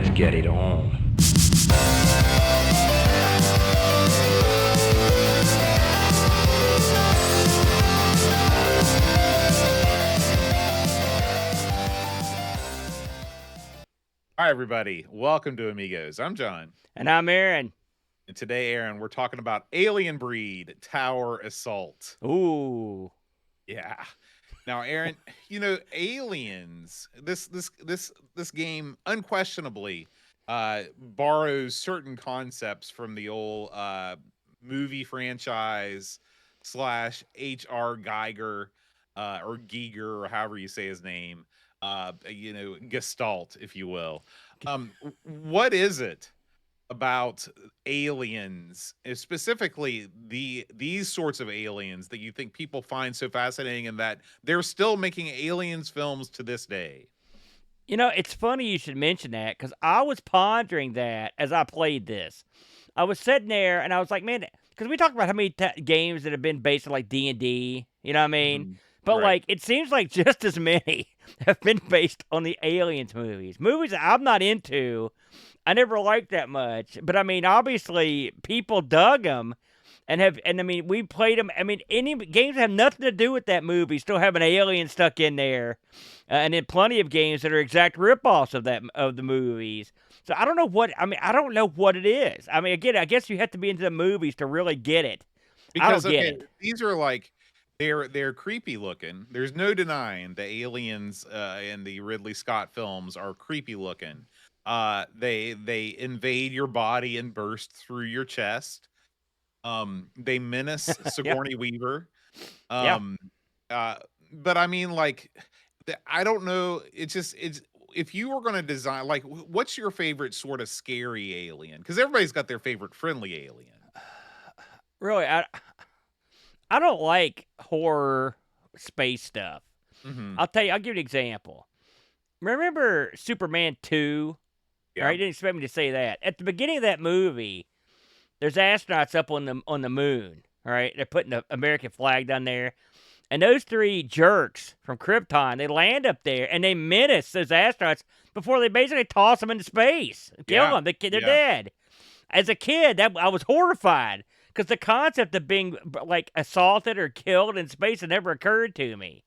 Let's get it on. Hi, everybody. Welcome to Amigos. I'm John. And I'm Aaron. And today, Aaron, we're talking about Alien Breed Tower Assault. Ooh. Yeah. Now, Aaron, you know, Aliens, this game unquestionably borrows certain concepts from the old movie franchise / H.R. Geiger or Giger, or however you say his name, Gestalt, if you will. What is it about aliens, specifically these sorts of aliens, that you think people find so fascinating and that they're still making aliens films to this day? You know, it's funny you should mention that because I was pondering that as I played this. I was sitting there and I was like, man, because we talked about how many games that have been based on like D&D, you know what I mean? But Right. like, it seems like just as many have been based on the Aliens movies. Movies that I'm not into, I never liked that much. But I mean, obviously, people dug them. And I mean, we played them. I mean, any games that have nothing to do with that movie still have an alien stuck in there, and then plenty of games that are exact ripoffs of the movies. So I don't know what I don't know what it is. I mean, again, I guess you have to be into the movies to really get it. Because I don't get it. these are like they're creepy looking. There's no denying the aliens in the Ridley Scott films are creepy looking. They invade your body and burst through your chest. They menace Sigourney Weaver. Yeah. But I mean, like, I don't know. It's if you were going to design, like, what's your favorite sort of scary alien? Because everybody's got their favorite friendly alien. Really, I don't like horror space stuff. Mm-hmm. I'll tell you. I'll give you an example. Remember Superman 2? Yeah. Right? You didn't expect me to say that. At the beginning of that movie, there's astronauts up on the moon. All right, they're putting the American flag down there, and those three jerks from Krypton, they land up there and they menace those astronauts before they basically toss them into space, kill them. They're dead. As a kid, I was horrified because the concept of being like assaulted or killed in space had never occurred to me,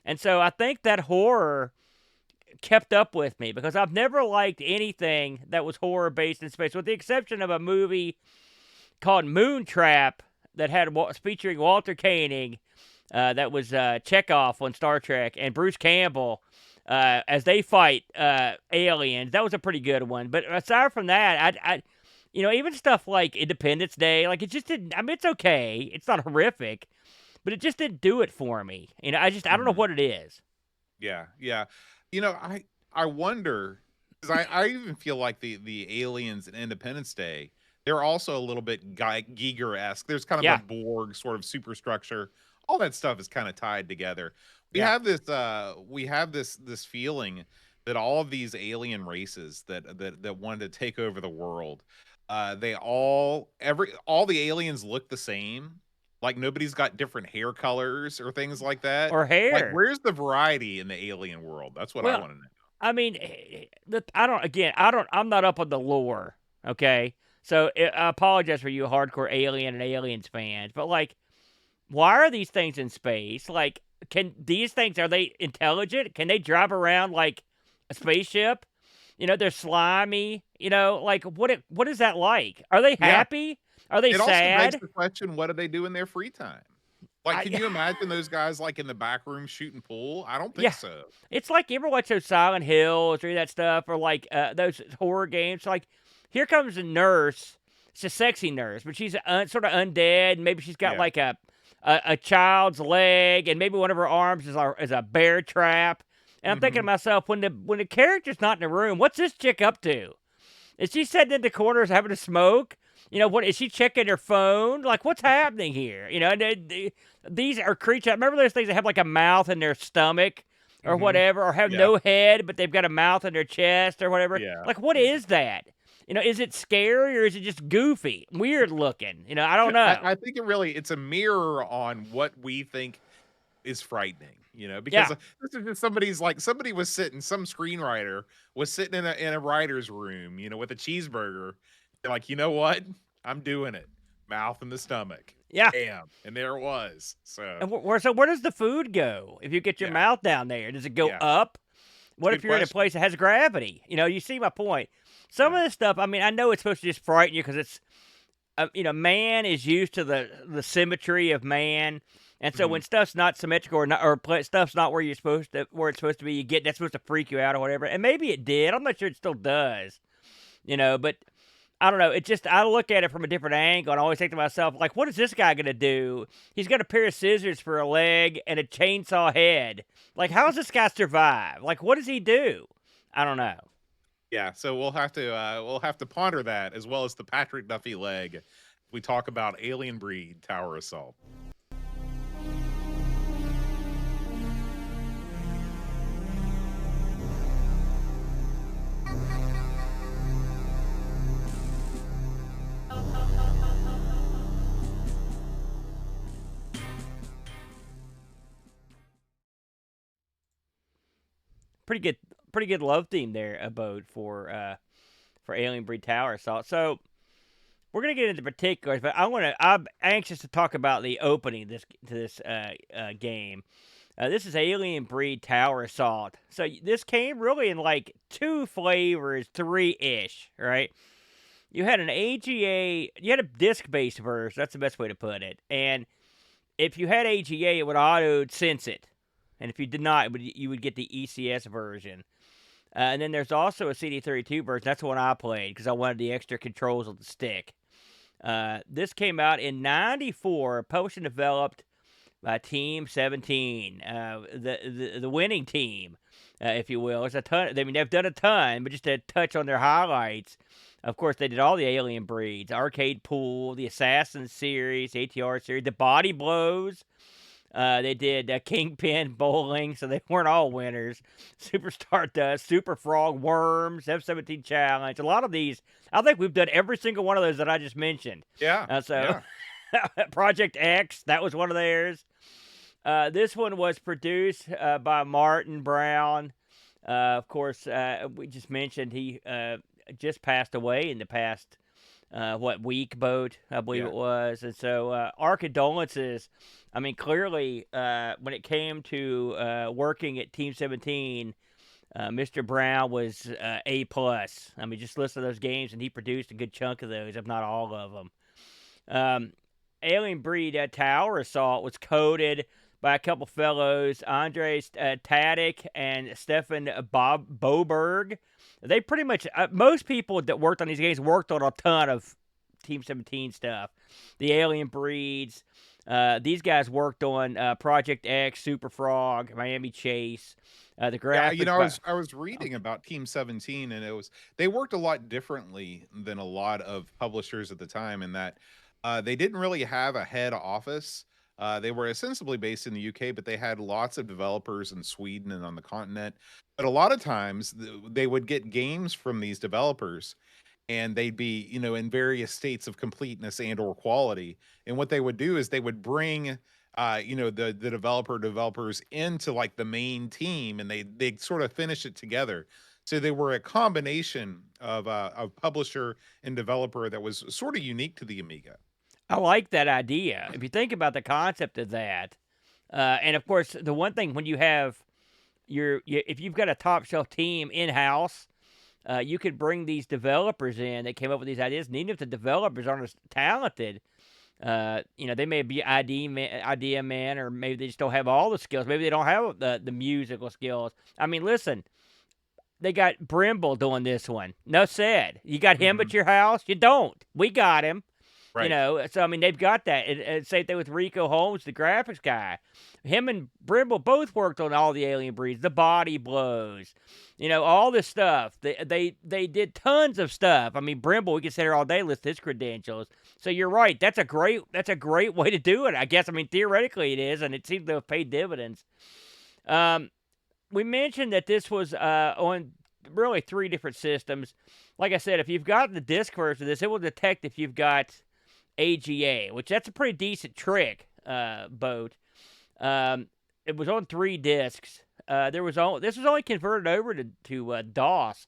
and so I think that horror kept up with me because I've never liked anything that was horror based in space, with the exception of a movie called Moontrap that had featuring Walter Koenig, that was Chekhov on Star Trek, and Bruce Campbell as they fight aliens. That was a pretty good one. But aside from that, I even stuff like Independence Day, like it just didn't. I mean, it's okay. It's not horrific, but it just didn't do it for me. You know, I don't know what it is. Yeah. You know, I wonder, because I even feel like the aliens in Independence Day, they're also a little bit Giger-esque. There's kind of a Borg sort of superstructure. All that stuff is kind of tied together. We have this feeling that all of these alien races that wanted to take over the world, all the aliens look the same. Like nobody's got different hair colors or things like that. Or hair. Like, where's the variety in the alien world? That's what I want to know. I mean, I'm not up on the lore, okay? So I apologize for you hardcore Alien and Aliens fans, but like, why are these things in space? Like, are they intelligent? Can they drive around like a spaceship? You know, they're slimy. You know, like what is that like? Are they happy? Are they sad? It also begs the question, what do they do in their free time? Like, can you imagine those guys like in the back room shooting pool? I don't think so. It's like, you ever watch those Silent Hills or that stuff, or like those horror games? Like, here comes a nurse. It's a sexy nurse, but she's sort of undead. Maybe she's got like a child's leg, and maybe one of her arms is a bear trap. And I'm thinking to myself, when the character's not in the room, what's this chick up to? Is she sitting in the corners having a smoke? You know, what is she checking her phone? Like, what's happening here? You know, these are creatures. Remember those things that have like a mouth in their stomach or whatever, or have no head, but they've got a mouth in their chest or whatever? Yeah. Like, what is that? You know, is it scary or is it just goofy, weird looking? You know, I don't know. I think it's a mirror on what we think is frightening. because Yeah. this is just somebody was sitting, some screenwriter was sitting in a writer's room, with a cheeseburger. They're like, you know what? I'm doing it. Mouth in the stomach. Yeah. Bam. And there it was. So, And where does the food go if you get your yeah. mouth down there? Does it go Yeah. up? What if Good you're in a question. place that has gravity? You see my point. Some Yeah. of this stuff, I mean, I know it's supposed to just frighten you because it's, man is used to the symmetry of man, and so when Mhm. stuff's not symmetrical or stuff's not where it's supposed to be, that's supposed to freak you out or whatever. And maybe it did. I'm not sure it still does. But I don't know. It just I look at it from a different angle and I always think to myself, like, what is this guy gonna do? He's got a pair of scissors for a leg and a chainsaw head. Like, how does this guy survive? Like, what does he do? I don't know. Yeah, so we'll have to ponder that as well as the Patrick Duffy leg. We talk about Alien Breed Tower Assault. Pretty good love theme there, Abode, for Alien Breed Tower Assault. So we're gonna get into particulars, but I'm anxious to talk about the opening to this game. This is Alien Breed Tower Assault. So this came really in like two flavors, three-ish, right? You had an AGA, you had a disc-based version. That's the best way to put it. And if you had AGA, it would auto sense it, and if you did not, you would get the ECS version. And then there's also a CD32 version. That's the one I played because I wanted the extra controls on the stick. This came out in '94, published and developed by Team 17, the winning team, if you will. It's a ton. I mean, they've done a ton, but just to touch on their highlights. Of course, they did all the Alien Breeds, Arcade Pool, the Assassin series, ATR series, the Body Blows. They did Kingpin Bowling, so they weren't all winners. Super Stardust, Super Frog, Worms, F-17 Challenge. A lot of these, I think we've done every single one of those that I just mentioned. Yeah. So Project X, that was one of theirs. This one was produced by Martin Brown. Of course, we just mentioned he just passed away in the past, week, Boat, I believe it was. And so our condolences. I mean, clearly, when it came to working at Team 17, Mr. Brown was A+. I mean, just listen to those games, and he produced a good chunk of those, if not all of them. Alien Breed Tower Assault was coded by a couple fellows, Andres Tadic and Stefan Boberg. They pretty much, most people that worked on these games worked on a ton of Team 17 stuff. The Alien Breeds. These guys worked on Project X, Super Frog, Miami Chase. The graphics. Yeah, I was reading about Team 17, and they worked a lot differently than a lot of publishers at the time in that they didn't really have a head office. They were ostensibly based in the UK, but they had lots of developers in Sweden and on the continent. But a lot of times they would get games from these developers, and they'd be, in various states of completeness and or quality. And what they would do is they would bring, the developers into like the main team, and they sort of finish it together. So they were a combination of publisher and developer that was sort of unique to the Amiga. I like that idea. If you think about the concept of that, and of course, the one thing when you have if you've got a top shelf team in house, you could bring these developers in that came up with these ideas, and even if the developers aren't as talented, they may be idea man, or maybe they just don't have all the skills. Maybe they don't have the musical skills. I mean, listen, they got Brimble doing this one. No said. You got him at your house? You don't. We got him. Right. So I mean, they've got that. And same thing with Rico Holmes, the graphics guy. Him and Brimble both worked on all the Alien Breeds, the Body Blows, all this stuff. They did tons of stuff. I mean, Brimble, we could sit here all day list his credentials. So you're right. That's a great way to do it. I guess. I mean, theoretically it is, and it seems to have paid dividends. We mentioned that this was on really 3 different systems. Like I said, if you've got the disc version of this, it will detect if you've got AGA, which that's a pretty decent trick, Boat. it was on 3 discs. This was only converted over to DOS.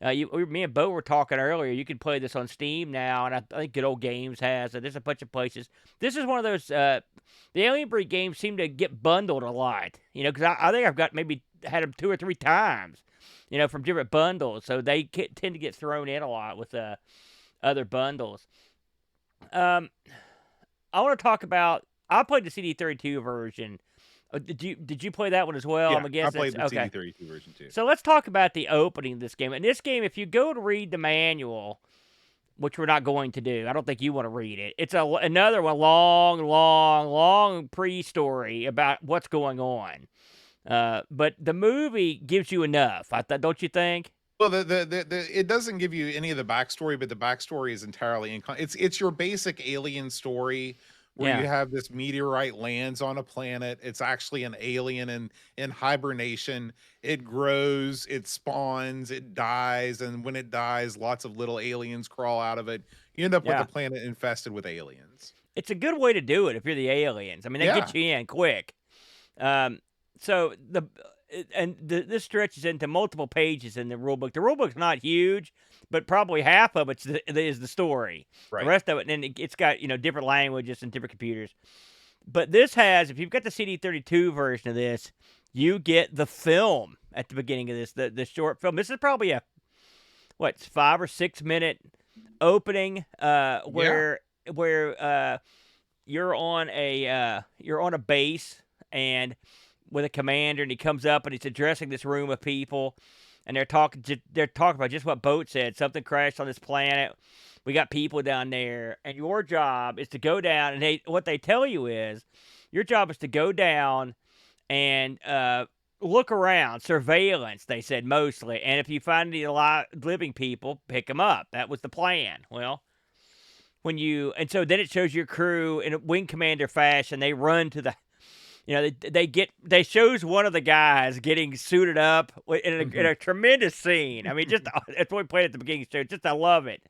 Me and Bo were talking earlier. You can play this on Steam now, and I think Good Old Games has it. There's a bunch of places. This is one of those. The Alien Breed games seem to get bundled a lot. Because I think I've got maybe had them 2 or 3 times. From different bundles, so they tend to get thrown in a lot with other bundles. I want to talk about. I played the CD32 version. Did you play that one as well? Yeah, I played the CD32 version too. So let's talk about the opening of this game. In this game, if you go to read the manual, which we're not going to do, I don't think you want to read it. It's another one, long pre-story about what's going on. But the movie gives you enough. Don't you think? Well, it doesn't give you any of the backstory, but the backstory is entirely it's your basic alien story where you have this meteorite lands on a planet. It's actually an alien in hibernation. It grows, it spawns, it dies, and when it dies, lots of little aliens crawl out of it. You end up with a planet infested with aliens. It's a good way to do it if you're the aliens. I mean, they get you in quick. So this stretches into multiple pages in the rulebook. The rulebook's not huge, but probably half of it is the story. Right. The rest of it, and then it's got different languages and different computers. But this has, if you've got the CD32 version of this, you get the film at the beginning of this, the short film. This is probably a 5 or 6 minute opening where you're on a base and with a commander, and he comes up and he's addressing this room of people, and they're talking about just what Boat said. Something crashed on this planet. We got people down there, and your job is to go down. And what they tell you is, your job is to go down and look around, surveillance. They said mostly, and if you find any living people, pick them up. That was the plan. Well, so then it shows your crew in a wing commander fashion. They run to the. They shows one of the guys getting suited up in a tremendous scene. I mean, that's what we played at the beginning of the show. I love it.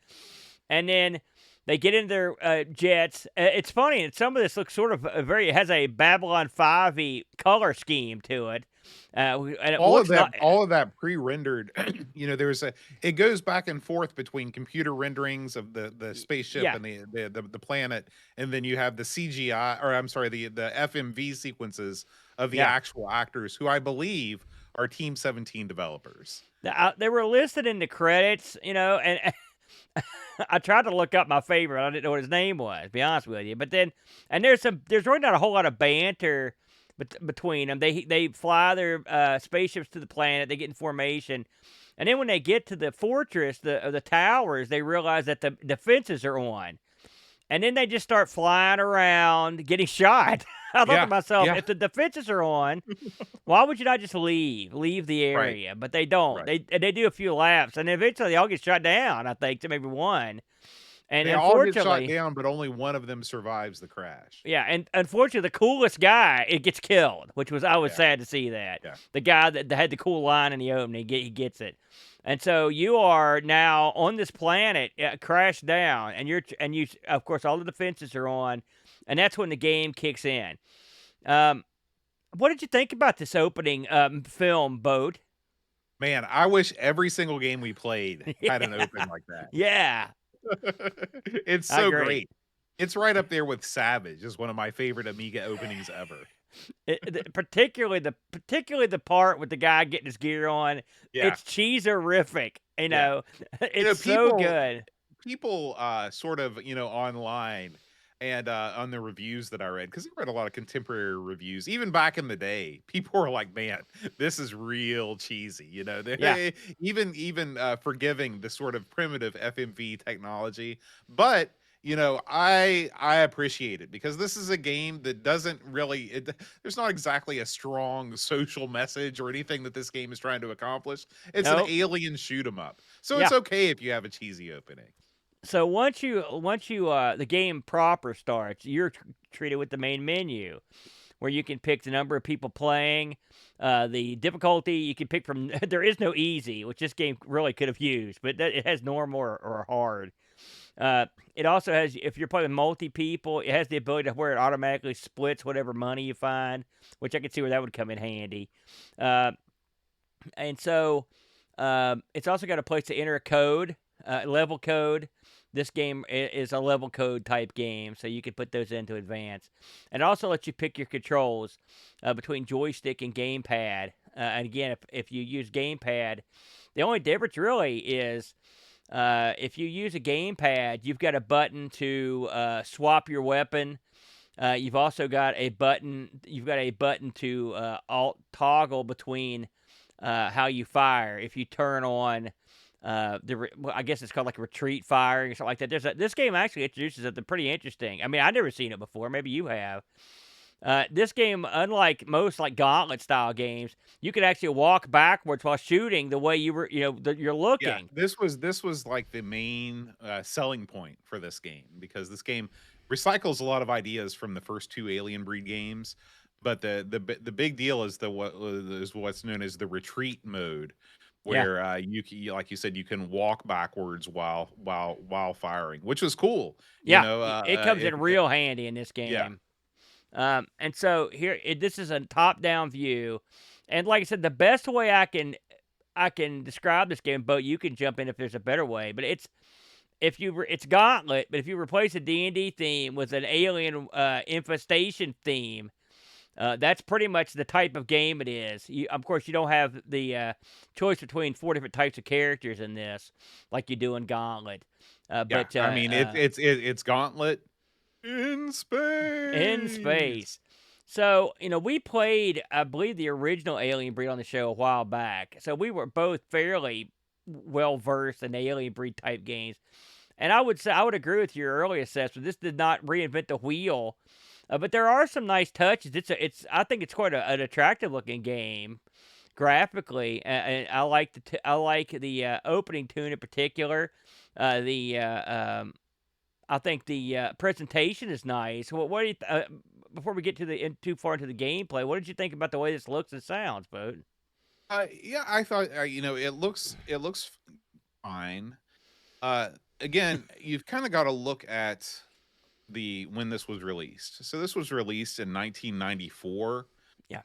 And then they get in their jets. It's funny, and some of this looks sort of it has a Babylon 5e color scheme to it. And all of that pre-rendered. It goes back and forth between computer renderings of the spaceship and the planet, and then you have the CGI, or I'm sorry, the FMV sequences of the actual actors, who I believe are Team 17 developers. They were listed in the credits, and I tried to look up my favorite. I didn't know what his name was, to be honest with you. But then, and there's really not a whole lot of banter between them. They fly their spaceships to the planet. They get in formation, and then when they get to the fortress, the towers, they realize that the defenses are on, and then they just start flying around, getting shot. I thought to myself, if the defenses are on, why would you not just leave the area? Right. But they don't. Right. They do a few laps, and eventually they all get shot down. I think to maybe one. And they all get shot down, but only one of them survives the crash. Yeah, and unfortunately, the coolest guy gets killed, which I was sad to see that. Yeah. The guy that had the cool line in the opening, he gets it. And so you are now on this planet, crashed down, and you of course all the defenses are on, and that's when the game kicks in. What did you think about this opening film, Boat? Man, I wish every single game we played had an opening like that. Yeah. It's so great. It's right up there with Savage as one of my favorite Amiga openings ever. Particularly the part with the guy getting his gear on. Yeah. It's cheeserific. It's so good. People sort of, online and on the reviews that I read, because I read a lot of contemporary reviews, even back in the day, people were like, man, this is real cheesy. Even forgiving the sort of primitive FMV technology. But I appreciate it, because this is a game that doesn't really, there's not exactly a strong social message or anything that this game is trying to accomplish. It's an alien shoot 'em up. So it's okay if you have a cheesy opening. So once you the game proper starts, you're treated with the main menu, where you can pick the number of people playing, the difficulty you can pick from. There is no easy, which this game really could have used, but it has normal or hard. It also has, if you're playing multi people, it has the ability to where it automatically splits whatever money you find, which I can see where that would come in handy. And so it's also got a place to enter a code, level code. This game is a level code type game, so you can put those into advance. And it also lets you pick your controls between joystick and gamepad. And again, if you use gamepad, the only difference really is if you use a gamepad, you've got a button to swap your weapon. You've also got a button. You've got a button to alt toggle between how you fire. If you turn on I guess it's called like retreat firing or something like that. This game actually introduces something pretty interesting. I mean, I've never seen it before. Maybe you have. This game, unlike most like gauntlet style games, you could actually walk backwards while shooting the way you were, you're Yeah, looking. this was like the main selling point for this game, because this game recycles a lot of ideas from the first two Alien Breed games, but the big deal is what's known as the retreat mode, Yeah. where like you said, you can walk backwards while firing, which was cool. Yeah, it comes in It real handy in this yeah. game. And so here, this is a top-down view, and like I said, the best way I can describe this game, but you can jump in if there's a better way. But it's Gauntlet, but if you replace a D&D theme with an alien infestation theme, that's pretty much the type of game it is. Of course, you don't have the choice between 4 different types of characters in this, like you do in Gauntlet. Yeah, But I mean, it's Gauntlet in in space. space. So, we played, I believe, the original Alien Breed on the show a while back. So we were both fairly well versed in Alien Breed type games. And I would say I would agree with your early assessment. This did not reinvent the wheel, but there are some nice touches. I think it's quite an attractive looking game graphically, and I like the opening tune in particular. I think the presentation is nice. What do you before we get to too far into the gameplay? What did you think about the way this looks and sounds, Boat? Yeah, I thought it looks fine. Again, you've kind of got to look at when this was released. So this was released in 1994. Yeah.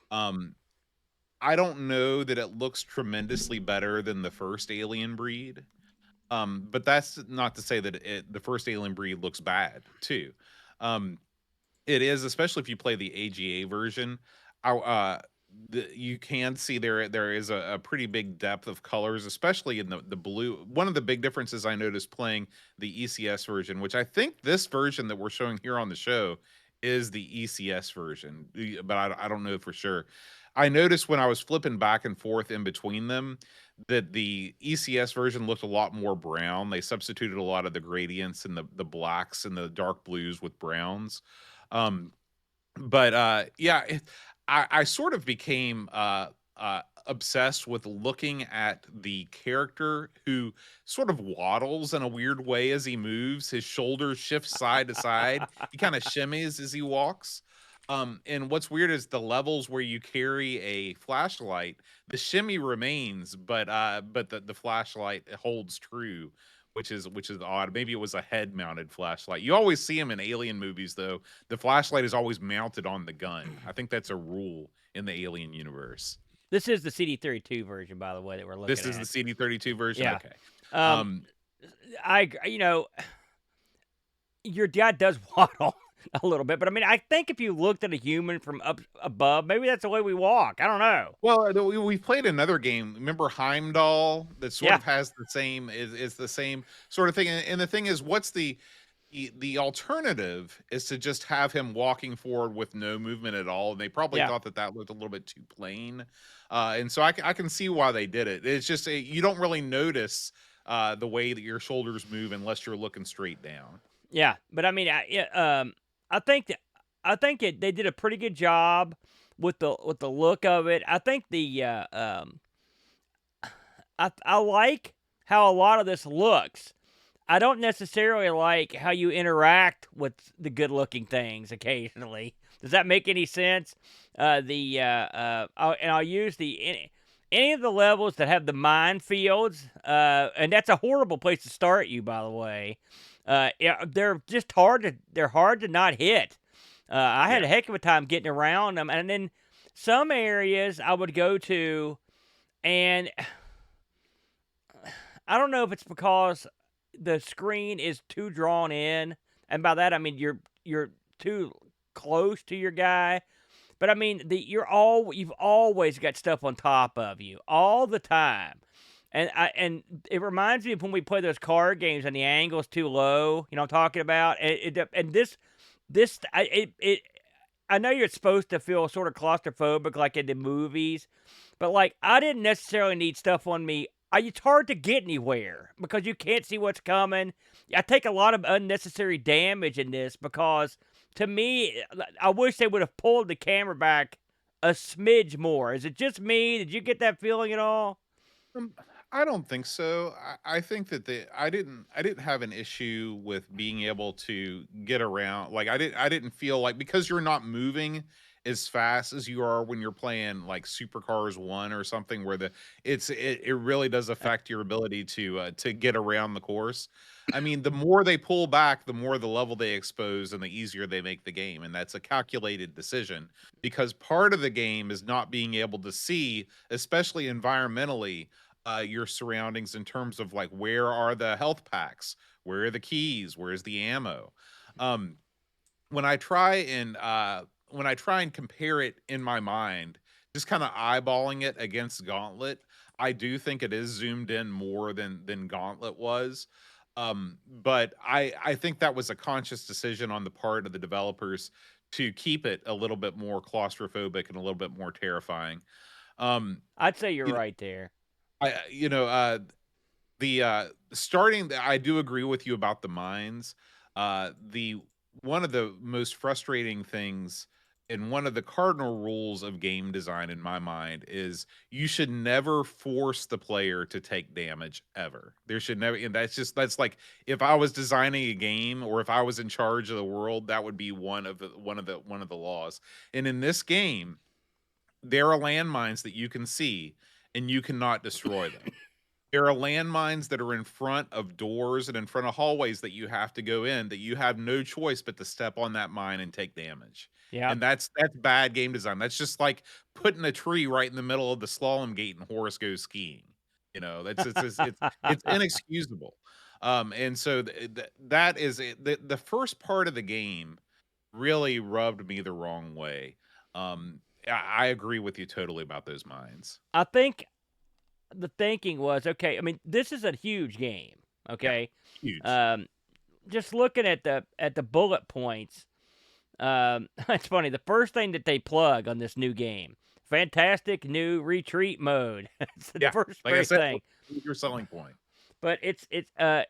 I don't know that it looks tremendously better than the first Alien Breed. But that's not to say that the first Alien Breed looks bad too. It is, especially if you play the AGA version. You can see there is a pretty big depth of colors, especially in the blue. One of the big differences I noticed playing the ECS version, which I think this version that we're showing here on the show is the ECS version, but I don't know for sure. I noticed when I was flipping back and forth in between them that the ECS version looked a lot more brown. They substituted a lot of the gradients and the blacks and the dark blues with browns. But yeah, I sort of became obsessed with looking at the character who sort of waddles in a weird way as he moves. His shoulders shift side to side. He kind of shimmies as he walks. And what's weird is the levels where you carry a flashlight, the shimmy remains, but the flashlight holds true, which is odd. Maybe it was a head mounted flashlight. You always see them in Alien movies, though. The flashlight is always mounted on the gun. I think that's a rule in the Alien universe. This is the CD32 version, by the way, that we're looking at. This is the CD32 version. Yeah. Okay. Your dad does waddle a little bit, but I mean, I think if you looked at a human from up above, maybe that's the way we walk. I don't know. Well, we played another game. Remember Heimdall? That sort of has the same is the same sort of thing. And the thing is, what's the alternative is to just have him walking forward with no movement at all. And they probably thought that looked a little bit too plain. And so I can see why they did it. It's just you don't really notice the way that your shoulders move unless you're looking straight down. Yeah, but I mean, I think they did a pretty good job with the look of it. I think I like how a lot of this looks. I don't necessarily like how you interact with the good-looking things occasionally. Does that make any sense? I'll use any of the levels that have the minefields, and that's a horrible place to start you, by the way. Yeah, they're just hard to not hit. I had Yeah. a heck of a time getting around them, and then some areas I would go to, and I don't know if it's because the screen is too drawn in, and by that I mean you're too close to your guy. But I mean, you've always got stuff on top of you all the time, and it reminds me of when we play those card games and the angle's too low. You know what I'm talking about? And this I know you're supposed to feel sort of claustrophobic like in the movies, but like I didn't necessarily need stuff on me. It's hard to get anywhere because you can't see what's coming. I take a lot of unnecessary damage in this because to me, I wish they would have pulled the camera back a smidge more. Is it just me? Did you get that feeling at all? Um, I don't think so. I think that I didn't have an issue with being able to get around. Like I didn't feel like because you're not moving as fast as you are when you're playing like Supercars 1 or something where it really does affect your ability to get around the course. I mean, the more they pull back, the more the level they expose and the easier they make the game. And that's a calculated decision because part of the game is not being able to see, especially environmentally, your surroundings in terms of like where are the health packs, where are the keys, where's the ammo. Um, when I try and compare it in my mind, just kind of eyeballing it against Gauntlet, I do think it is zoomed in more than Gauntlet was. But I think that was a conscious decision on the part of the developers to keep it a little bit more claustrophobic and a little bit more terrifying. Um, I'd say you're you know, right there. you know, the starting I do agree with you about the mines. The One of the most frustrating things and one of the cardinal rules of game design in my mind is you should never force the player to take damage ever. There should never, and that's like if I was designing a game or if I was in charge of the world, that would be one of the laws. And in this game, there are landmines that you can see and you cannot destroy them. There are landmines that are in front of doors and in front of hallways that you have to go in that you have no choice but to step on that mine and take damage. Yeah. And that's bad game design. That's just like putting a tree right in the middle of the slalom gate and Horace goes skiing. You know, it's inexcusable. And so that is it. The first part of the game really rubbed me the wrong way. I agree with you totally about those mines. I think the thinking was, okay, I mean, this is a huge game, Yeah, okay? huge. Um, just looking at the bullet points, it's funny. The first thing that they plug on this new game, fantastic new retreat mode. It's the Yeah, first like I great said, thing. your selling point. But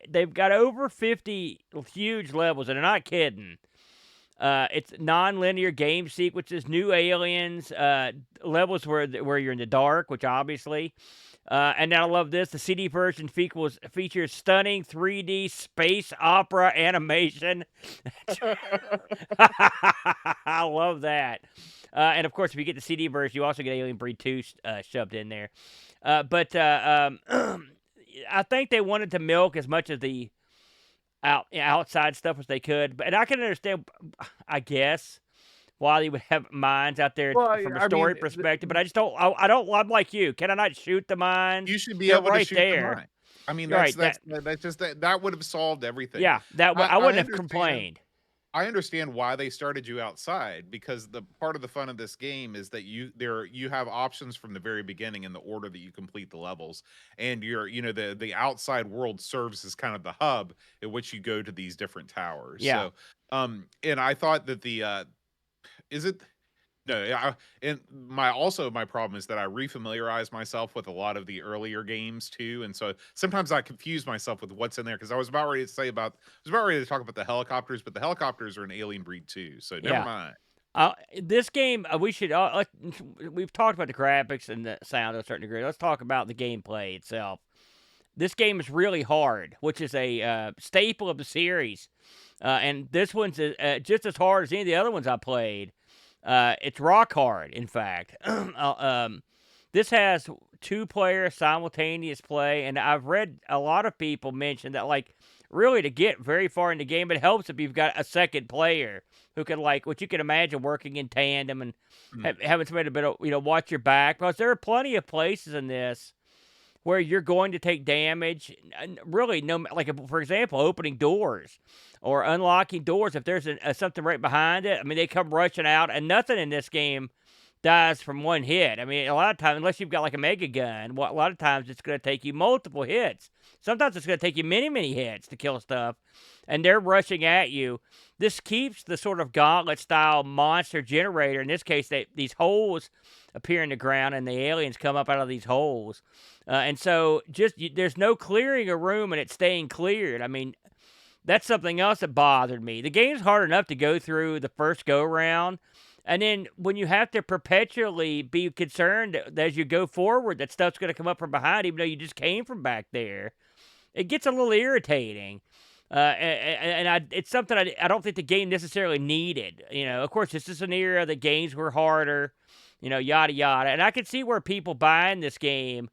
they've got over 50 huge levels, and they're not kidding. It's non-linear game sequences, new aliens, levels where you're in the dark, which obviously. And I love this. The CD version features stunning 3D space opera animation. I love that. And of course, if you get the CD version, you also get Alien Breed 2 shoved in there. I think they wanted to milk as much of the outside stuff as they could. And I can understand, I guess, why they would have mines out there Well, from a I story mean, perspective. But I just don't. I don't. I'm like you. Can I not shoot the mines? you should be They're able to right shoot the there. mine. I mean, You're right. that's just that would have solved everything. Yeah. I I wouldn't have understand. complained. I understand why they started you outside because the part of the fun of this game is that you have options from the very beginning in the order that you complete the levels, and the outside world serves as kind of the hub at which you go to these different towers. Yeah. So and I thought that the is it no, yeah, and my problem is that I refamiliarize myself with a lot of the earlier games too, and so sometimes I confuse myself with what's in there because I was about ready to talk about the helicopters, but the helicopters are an Alien Breed too, so never Yeah. mind. This game, we should. We've talked about the graphics and the sound to a certain degree. Let's talk about the gameplay itself. This game is really hard, which is a staple of the series, and this one's just as hard as any of the other ones I played. It's rock hard, in fact. This has 2-player simultaneous play, and I've read a lot of people mention that, like, really to get very far in the game, it helps if you've got a second player who can, like, what you can imagine working in tandem and Mm. having somebody to be able, watch your back, because there are plenty of places in this where you're going to take damage, and really, no, like, for example, opening doors or unlocking doors. If there's something right behind it, I mean, they come rushing out, and nothing in this game dies from one hit. I mean, a lot of times, unless you've got like a mega gun, a lot of times it's going to take you multiple hits. Sometimes it's going to take you many, many hits to kill stuff, and they're rushing at you. This keeps the sort of gauntlet style monster generator. In this case, these holes appear in the ground, and the aliens come up out of these holes. And so, there's no clearing a room and it's staying cleared. I mean, that's something else that bothered me. The game's hard enough to go through the first go round, and then when you have to perpetually be concerned that as you go forward that stuff's going to come up from behind, even though you just came from back there, it gets a little irritating. It's something I don't think the game necessarily needed. Of course, this is an era that games were harder, yada yada, and I could see where people buying this game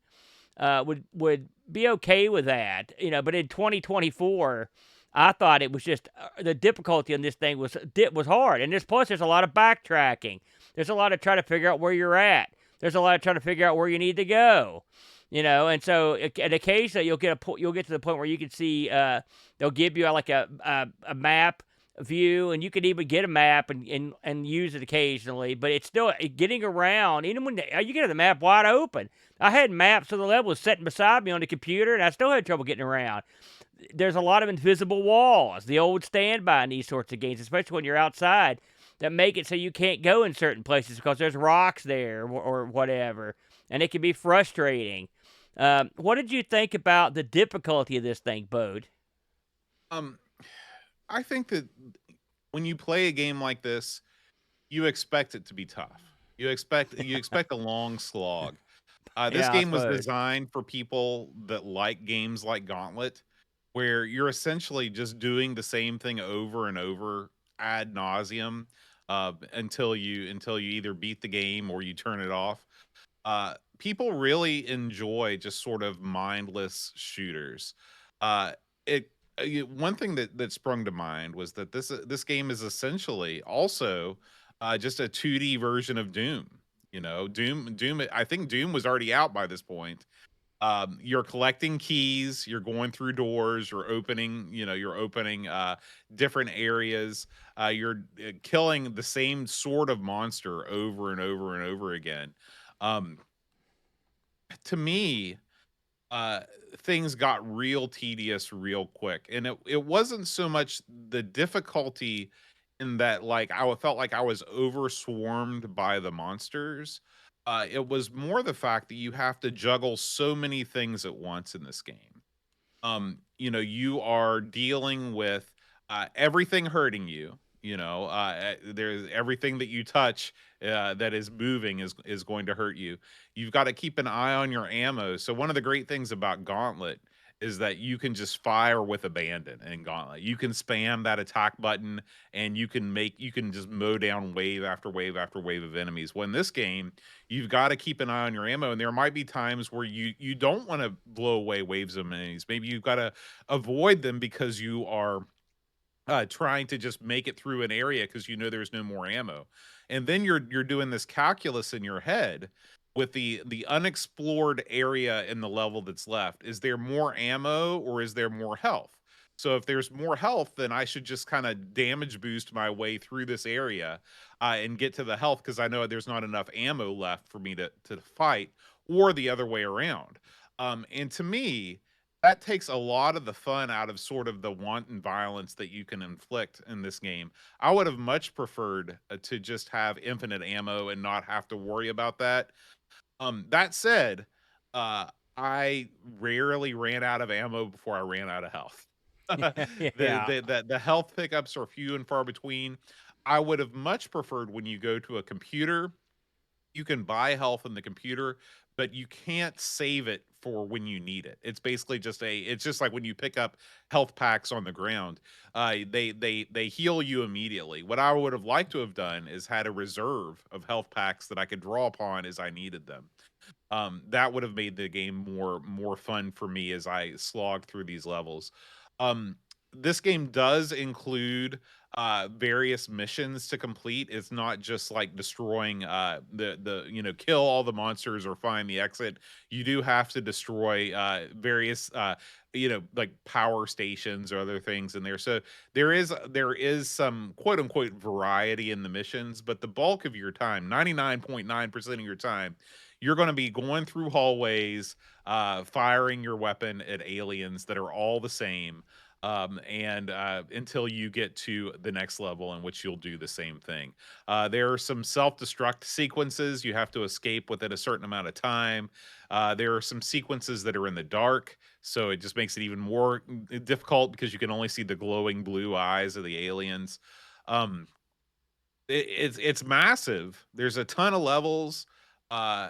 would be okay with that. But in 2024. I thought it was just the difficulty on this thing was hard, and there's a lot of backtracking. There's a lot of trying to figure out where you're at. There's a lot of trying to figure out where you need to go. And so at occasionally you'll get to the point where you can see they'll give you like a map view, and you can even get a map and use it occasionally. But it's still getting around, even when you get the map wide open. I had maps of the levels sitting beside me on the computer, and I still had trouble getting around. There's a lot of invisible walls, the old standby in these sorts of games, especially when you're outside, that make it so you can't go in certain places because there's rocks there or whatever, and it can be frustrating. What did you think about the difficulty of this thing, Bode? I think that when you play a game like this, you expect it to be tough. You expect a long slog. This Yeah, I game was suppose. designed for people that like games like Gauntlet, where you're essentially just doing the same thing over and over ad nauseum until you either beat the game or you turn it off. People really enjoy just sort of mindless shooters. It One thing that sprung to mind was that this game is essentially also just a 2D version of Doom. Doom. I think Doom was already out by this point. You're collecting keys, you're going through doors, you're opening different areas, you're killing the same sort of monster over and over and over again. um to me, uh things got real tedious real quick, and it wasn't so much the difficulty in that, like, felt like I was over swarmed by the monsters. It was more the fact that you have to juggle so many things at once in this game. You are dealing with everything hurting you. There's everything that you touch that is moving is going to hurt you. You've got to keep an eye on your ammo. So one of the great things about Gauntlet is that you can just fire with abandon in Gauntlet. You can spam that attack button, and you can just mow down wave after wave after wave of enemies. Well, in this game, you've got to keep an eye on your ammo, and there might be times where you don't want to blow away waves of enemies. Maybe you've got to avoid them because you are trying to just make it through an area because there's no more ammo. And then you're doing this calculus in your head with the unexplored area in the level that's left. Is there more ammo or is there more health? So if there's more health, then I should just kind of damage boost my way through this area and get to the health, because I know there's not enough ammo left for me to fight, or the other way around. And to me, that takes a lot of the fun out of sort of the wanton violence that you can inflict in this game. I would have much preferred to just have infinite ammo and not have to worry about that. That said, I rarely ran out of ammo before I ran out of health. Yeah. The health pickups are few and far between. I would have much preferred when you go to a computer, you can buy health in the computer, but you can't save it for when you need it. It's basically it's just like when you pick up health packs on the ground. They heal you immediately. What I would have liked to have done is had a reserve of health packs that I could draw upon as I needed them. That would have made the game more fun for me as I slogged through these levels. Um, this game does include various missions to complete. It's not just like destroying the kill all the monsters or find the exit. You do have to destroy various like power stations or other things in there. So there is some quote unquote variety in the missions, but the bulk of your time, 99.9% of your time, you're going to be going through hallways, firing your weapon at aliens that are all the same, and until you get to the next level in which you'll do the same thing. There are some self-destruct sequences. You have to escape within a certain amount of time. There are some sequences that are in the dark, so it just makes it even more difficult because you can only see the glowing blue eyes of the aliens. Um, it's massive. There's a ton of levels. Uh,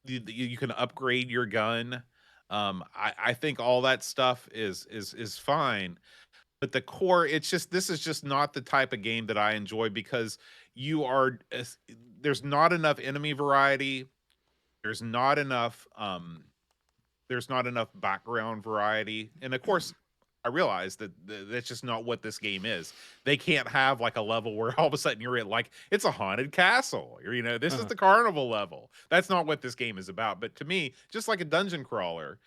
you can upgrade your gun. I think all that stuff is fine, but the core, this is just not the type of game that I enjoy because you are there's not enough enemy variety. There's not enough background variety, and of course I realize that that's just not what this game is. They can't have like a level where all of a sudden you're in like it's a haunted castle, or this is the carnival level. That's not what this game is about. But to me, just like a dungeon crawler,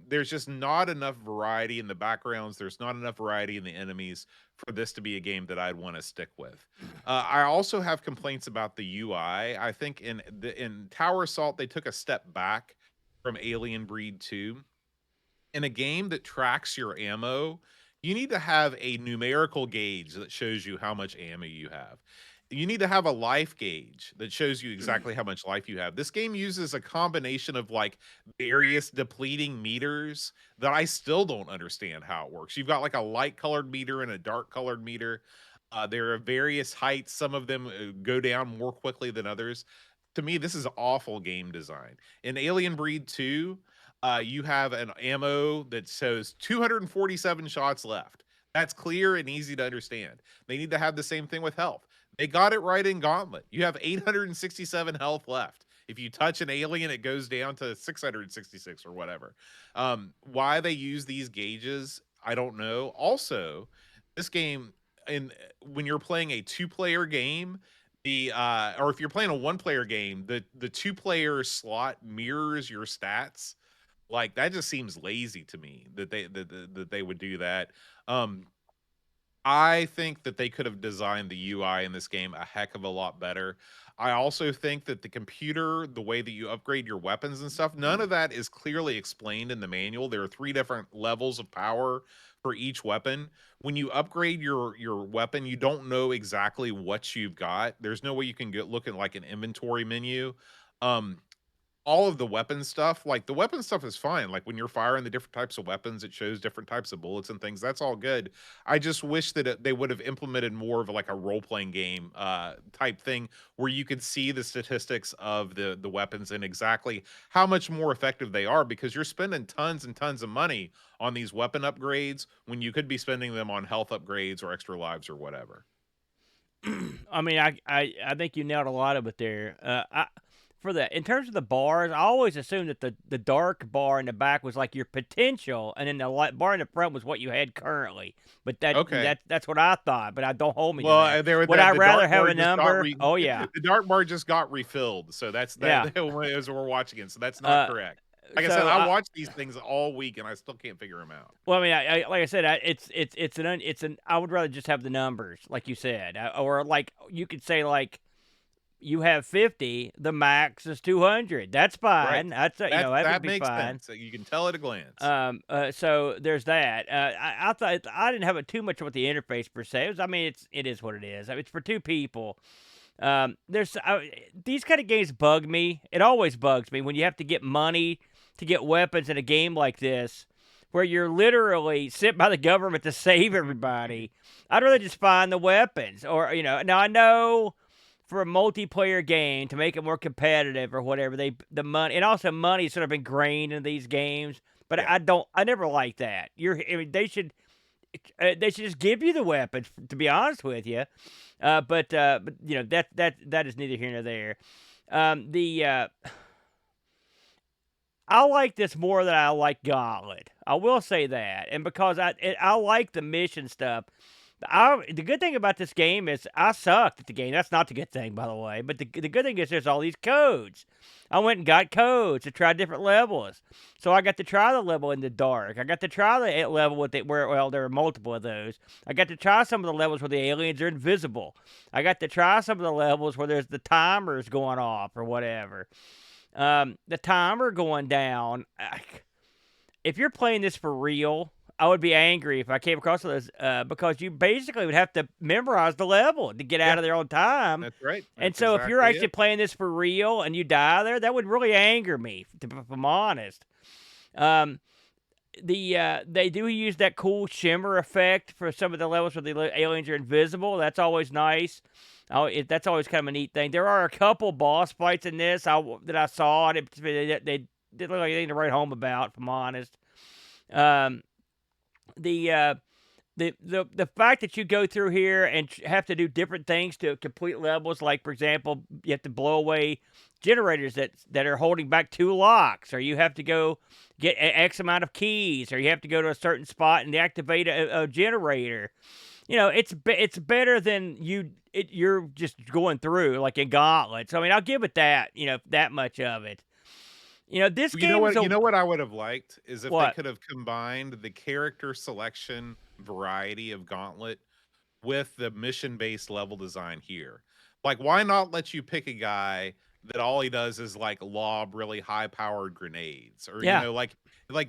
there's just not enough variety in the backgrounds. There's not enough variety in the enemies for this to be a game that I'd want to stick with. I also have complaints about the UI. I think in Tower Assault they took a step back from Alien Breed 2. In a game that tracks your ammo, you need to have a numerical gauge that shows you how much ammo you have. You need to have a life gauge that shows you exactly how much life you have. This game uses a combination of like various depleting meters that I still don't understand how it works. You've got like a light colored meter and a dark colored meter. There are various heights. Some of them go down more quickly than others. To me, this is awful game design. In Alien Breed 2, you have an ammo that shows 247 shots left. That's clear and easy to understand. They need to have the same thing with health. They got it right in Gauntlet. You have 867 health left. If you touch an alien, it goes down to 666 or whatever. Why they use these gauges, I don't know. Also, this game, when you're playing a two-player game, or if you're playing a one-player game, the two-player slot mirrors your stats. Like that just seems lazy to me that they would do that. I think that they could have designed the UI in this game a heck of a lot better. I also think that the computer, the way that you upgrade your weapons and stuff, none of that is clearly explained in the manual. There are 3 different levels of power for each weapon. When you upgrade your weapon, you don't know exactly what you've got. There's no way you can look at like an inventory menu. All of the weapon stuff, like the weapon stuff is fine. Like when you're firing the different types of weapons, it shows different types of bullets and things. That's all good. I just wish that they would have implemented more of like a role-playing game type thing where you could see the statistics of the weapons and exactly how much more effective they are, because you're spending tons and tons of money on these weapon upgrades when you could be spending them on health upgrades or extra lives or whatever. I mean, I think you nailed a lot of it there. In terms of the bars, I always assumed that the dark bar in the back was like your potential, and then the bar in the front was what you had currently. But that's what I thought. But I don't hold me to that. Would I rather have a number? Oh yeah, the dark bar just got refilled, so that's that. Yeah. As we're watching it, so that's not correct. Like I said, I watched these things all week, and I still can't figure them out. Well, I mean, like I said, I would rather just have the numbers, like you said, or like you could say like. You have 50, the max is 200. That's fine. Right. That would be makes fine. sense. You can tell at a glance. So there's that. I thought I didn't have it too much with the interface per se. It is what it is. It's for 2 people. There's these kind of games bug me. It always bugs me when you have to get money to get weapons in a game like this, where you're literally sent by the government to save everybody. I'd rather just find the weapons, or now I know. for a multiplayer game to make it more competitive or whatever. The money, and also money is sort of ingrained in these games. But Yeah. I never like that. I mean, they should just give you the weapons. To be honest with you, but you know that is neither here nor there. I like this more than I like Gauntlet. I will say that, and because I like the mission stuff. The good thing about this game is I sucked at the game. That's not the good thing, by the way. But the good thing is there's all these codes. I went and got codes to try different levels. So I got to try the level in the dark. I got to try the level well, there are multiple of those. I got to try some of the levels where the aliens are invisible. I got to try some of the levels where there's the timers going off or whatever. The timer going down. If you're playing this for real, I would be angry if I came across those because you basically would have to memorize the level to get out of there on time. That's right. And That's so if you're exactly actually it. playing this for real and you die there, that would really anger me, if I'm honest. They do use that cool shimmer effect for some of the levels where the aliens are invisible. That's always nice. That's always kind of a neat thing. There are a couple boss fights in this that I saw. They look like anything to write home about, if I'm honest. The fact that you go through here and have to do different things to complete levels, like for example, you have to blow away generators that are holding back 2 locks, or you have to go get X amount of keys, or you have to go to a certain spot and activate a generator. You know, it's better than you're just going through like in Gauntlet. So I mean, I'll give it that. You know, that much of it. You know, this game is You know what I would have liked is if they what? could have combined the character selection variety of Gauntlet with the mission-based level design here. Like, why not let you pick a guy that all he does is like lob really high-powered grenades, or Yeah. like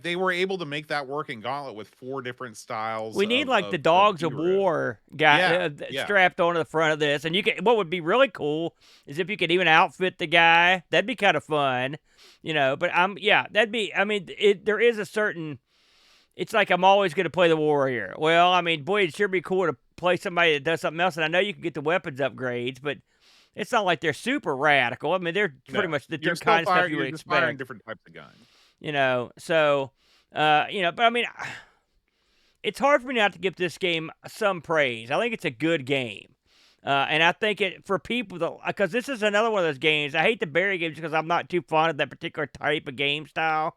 they were able to make that work in Gauntlet with 4 different styles We need like the of Dogs of hero. War guy Yeah. strapped onto the front of this, and you can. What would be really cool is if you could even outfit the guy. That'd be kind of fun, you know. But that'd be. I mean, there is a certain. It's like I'm always going to play the warrior. Well, I mean, boy, it'd sure be cool to play somebody that does something else. And I know you can get the weapons upgrades, but it's not like they're super radical. I mean, they're pretty much the kind of stuff you would expect. Firing different types of guns. You know, so but I mean, it's hard for me not to give this game some praise. I think it's a good game. And I think for people that, because this is another one of those games, I hate the Barry games because I'm not too fond of that particular type of game style.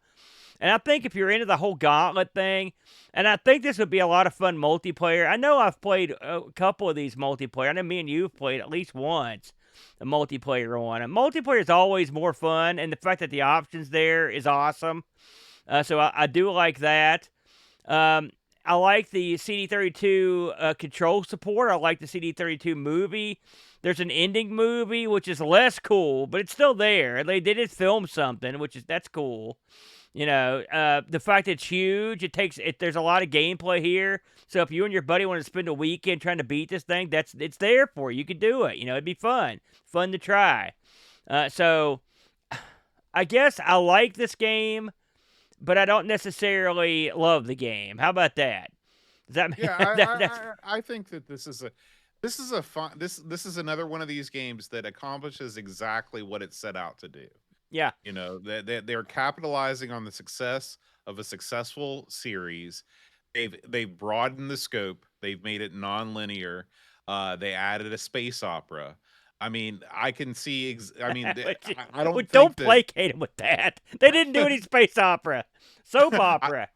And I think if you're into the whole Gauntlet thing, and I think this would be a lot of fun multiplayer. I know I've played a couple of these multiplayer. I know me and you have played at least once the multiplayer one. And multiplayer is always more fun, and the fact that the options there is awesome. So I do like that. I like the CD32 control support. I like the CD32 movie. There's an ending movie, which is less cool, but it's still there. They did film something, that's cool. You know, the fact that it's huge, there's a lot of gameplay here. So if you and your buddy want to spend a weekend trying to beat this thing, it's there for you. You could do it. You know, it'd be fun to try. So I guess I like this game, but I don't necessarily love the game. How about that? Does that mean? Yeah, I think that this is another one of these games that accomplishes exactly what it set out to do. Yeah. You know, they're capitalizing on the success of a successful series. They've broadened the scope. They've made it non-linear. They added a space opera. I mean, I can see. I mean, I don't. Don't placate them with that. They didn't do any space opera, soap opera.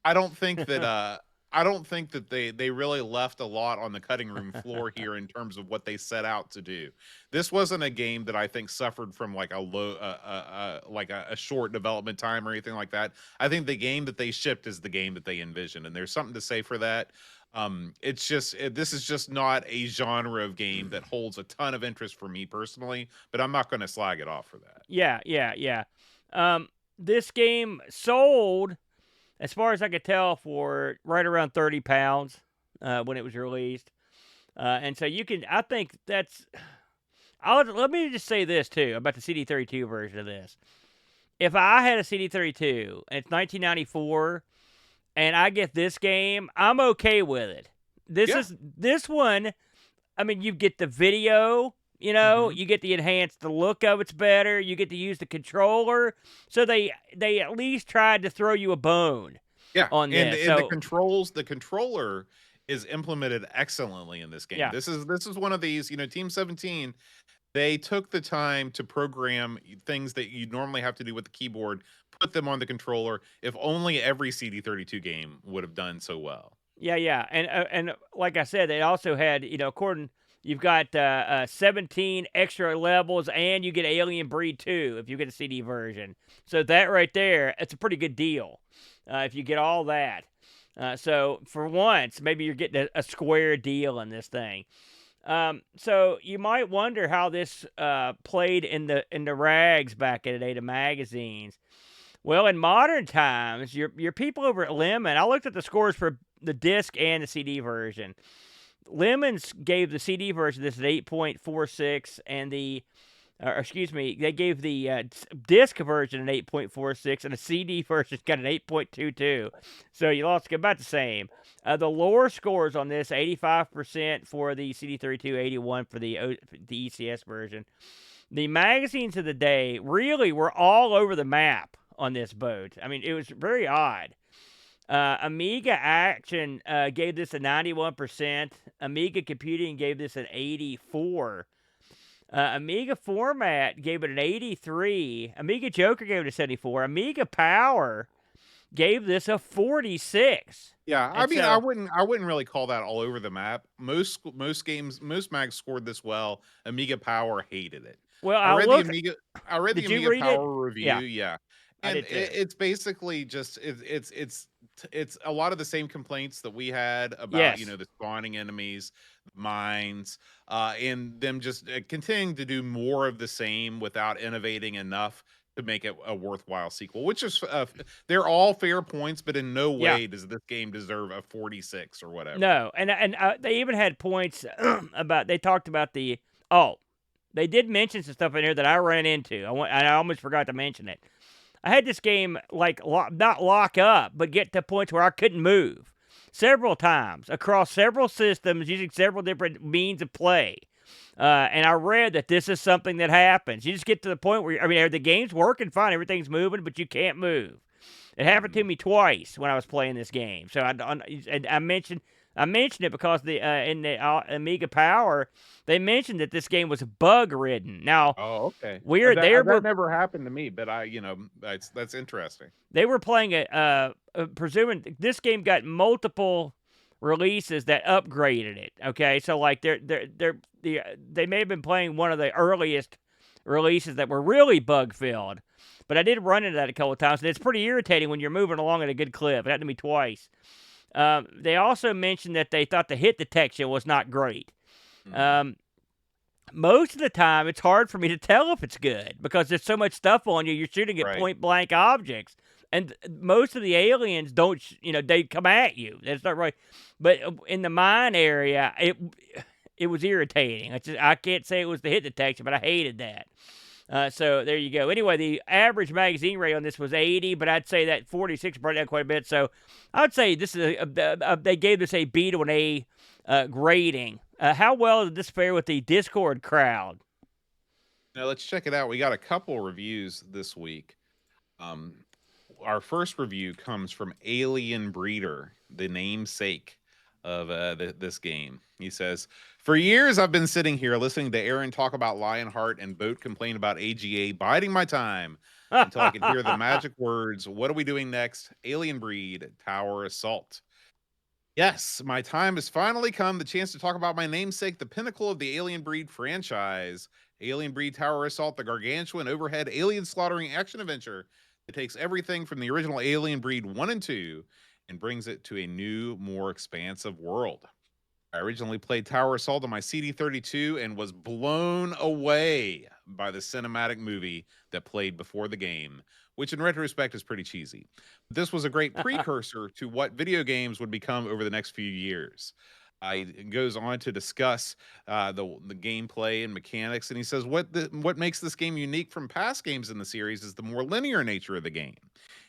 I don't think that. I don't think that they really left a lot on the cutting room floor here in terms of what they set out to do. This wasn't a game that I think suffered from like a short development time or anything like that. I think the game that they shipped is the game that they envisioned, and there's something to say for that. This is just not a genre of game that holds a ton of interest for me personally, but I'm not going to slag it off for that. Yeah. This game sold, as far as I could tell, for right around 30 pounds when it was released. And so I think that's, let me just say this too about the CD32 version of this. If I had a CD32 and it's 1994 and I get this game, I'm okay with it. This one, I mean, you get the video, You know, Hmm. you get the look of it's better. You get to use the controller. So they at least tried to throw you a bone Yeah, on and this. and So the controller is implemented excellently in this game. yeah, This is one of these, Team 17, they took the time to program things that you normally have to do with the keyboard, put them on the controller. If only every CD32 game would have done so well. yeah, and like I said, they also had according you've got 17 extra levels, and you get Alien Breed 2 if you get a CD version. So that right there, it's a pretty good deal if you get all that. So for once, maybe you're getting a square deal in this thing. So you might wonder how this played in the rags back in the day, the magazines. Well, in modern times, your people over at Lemon, I looked at the scores for the disc and the CD version. Lemons gave the CD version this at 8.46, and excuse me, they gave the disc version an 8.46, and the CD version got an 8.22. So you lost about the same. The lower scores on this 85% for the CD32, 81 for the ECS version. The magazines of the day really were all over the map on this boat. I mean, it was very odd. Amiga Action gave this a 91%. Amiga Computing gave this an 84. Amiga Format gave it an 83. Amiga Joker gave it a 74. Amiga Power gave this a 46. Yeah, I And mean, I so, wouldn't I wouldn't really call that all over the map. Most mags scored this well. Amiga Power hated it. well, I I read the look. Amiga I read the Did you Amiga read it? Power review, Yeah, yeah. I And did too. it's basically just it's a lot of the same complaints that we had about, Yes. the spawning enemies, mines, and them just continuing to do more of the same without innovating enough to make it a worthwhile sequel, which is they're all fair points, but in no Yeah. way does this game deserve a 46 or whatever. No, and they even had points about. They talked about the. Oh, they did mention some stuff in here that I ran into. I almost forgot to mention it. I had this game like not lock up, but get to points where I couldn't move several times across several systems using several different means of play. And I read that this is something that happens. You just get to the point where, I mean, the game's working fine, everything's moving, but you can't move. It happened to Mhm. me twice when I was playing this game. So I mentioned it because in the Amiga Power they mentioned that this game was bug ridden. Now Oh, okay. we're they That were never happened to me, but that's interesting. they were playing it, presuming this game got multiple releases that upgraded it. Okay, so like they may have been playing one of the earliest releases that were really bug filled. But I did run into that a couple of times, and it's pretty irritating when you're moving along at a good clip. It happened to me twice. They also mentioned that they thought the hit detection was not great. Mhm. Um, most of the time, it's hard for me to tell if it's good because there's so much stuff on you. You're shooting at Right. point blank objects, and most of the aliens don't. They come at you. That's not right. But in the mine area, it was irritating. I can't say it was the hit detection, but I hated that. So there you go. Anyway, the average magazine rate on this was 80, but I'd say that 46 brought it down quite a bit. So I'd say this is they gave this a B to an A grading. How well did this fare with the Discord crowd? Now let's check it out. We got a couple reviews this week. Um, our first review comes from Alien Breeder, the namesake of this game. He says, "For years I've been sitting here listening to Aaron talk about Lionheart and Boat complain about AGA, biding my time until I could hear the magic words. What are we doing next? Alien Breed Tower Assault." Yes, my time has finally come. The chance to talk about my namesake, the pinnacle of the Alien Breed franchise. Alien Breed Tower Assault, the gargantuan overhead alien slaughtering action adventure that takes everything from the original Alien Breed 1 and 2 and brings it to a new, more expansive world. I originally played Tower Assault on my CD32 and was blown away by the cinematic movie that played before the game, which in retrospect is pretty cheesy. This was a great precursor to what video games would become over the next few years. It goes on to discuss the gameplay and mechanics, and he says what makes this game unique from past games in the series is the more linear nature of the game.